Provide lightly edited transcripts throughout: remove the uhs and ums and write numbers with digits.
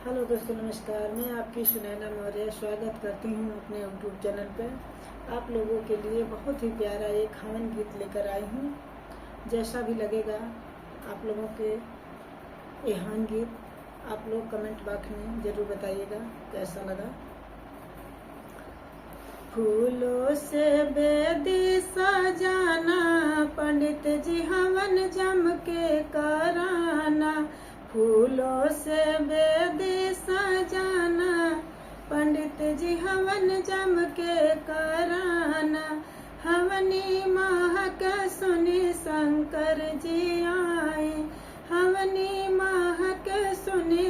Hello दोस्तों, नमस्कार। मैं आपकी सुनैना मौर्य स्वागत करती हूँ अपने यूट्यूब चैनल पे। आप लोगों के लिए बहुत ही प्यारा एक हवन गीत लेकर आई हूँ। जैसा भी लगेगा आप लोगों के ये हवन गीत आप लोग कमेंट बॉक्स में ज़रूर बताइएगा कैसा लगा। फूलों से बेदी सजाना, पंडित जी हवन जम के कराना। फूलों से बेदी सजाना, पंडित जी हवन जम के कराना। हवनी महक सुनी शंकर जी आए, हवनी महक सुनी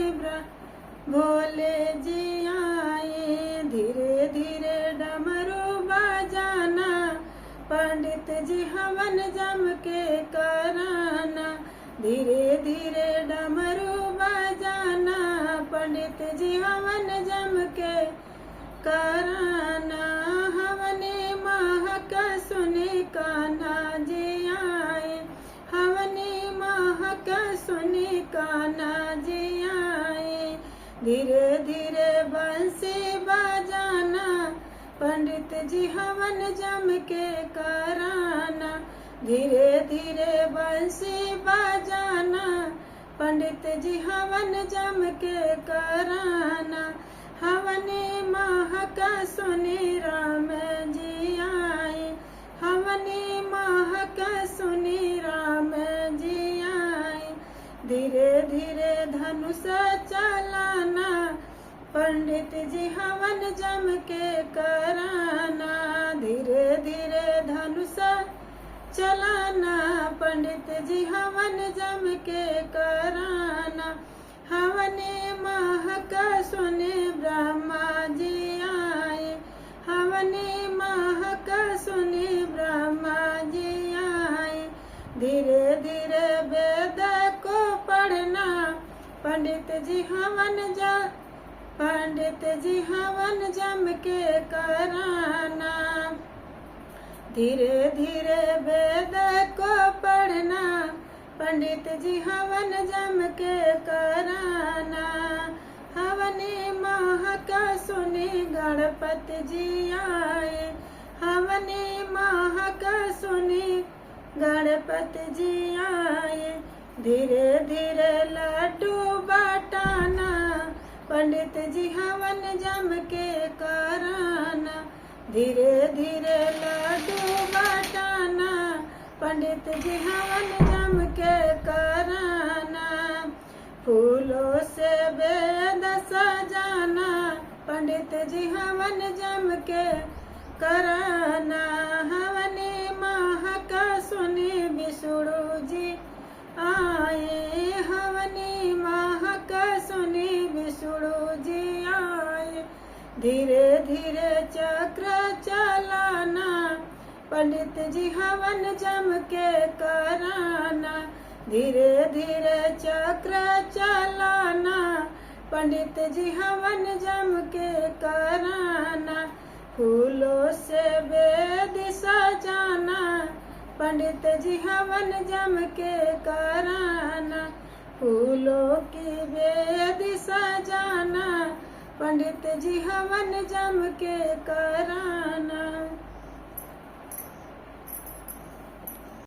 भोले जी आए। धीरे धीरे डमरू बजाना, पंडित जी हवन जम के कराना। धीरे धीरे डमरू बजाना, पंडित जी हवन जम के कराना। हवनी महक सुनी कान्हा जी आए, हवनी महक सुनी कान्हा जी आए। धीरे धीरे बंसी बजाना, पंडित जी हवन जम के कराना। धीरे धीरे बंसी बजाना, पंडित जी हवन जम के कराना। हवनी महक सुनी राम जी आए, हवनी महक सुनी राम जी आए। धीरे धीरे धनुष चलाना, पंडित जी हवन जम के कराना। धीरे धीरे धनुष चलाना, पंडित जी हवन जम के कराना। हवनी महक सुने ब्रह्मा जी आए, हवनी महक सुने ब्रह्मा जी आए। धीरे धीरे वेद को पढ़ना, पंडित जी हवन जम के कराना। धीरे धीरे वेद को पढ़ना, पंडित जी हवन जम के कराना। हवनी महक सुनी गणपति जी आए, हवनी महक सुनी गणपति जी आए। धीरे धीरे लड्डू बटाना, पंडित जी हवन जम के कराना। धीरे धीरे लड्डू बटाना, पंडित जी हवन जम के कराना। फूलों से वेद सजाना, पंडित जी हवन जम के कराना। हवनी महक सुनी विष्णु जी आए, हवनी महक सुनी विष्णु जी आए। धीरे धीरे चक्र चलाना, पंडित जी हवन जम के कराना। धीरे धीरे चक्र चलाना, पंडित जी हवन जम के कराना। फूलों से वेद सजाना, पंडित जी हवन जम के कराना। फूलों की वेद सजाना, पंडित जी हवन जम के कराना।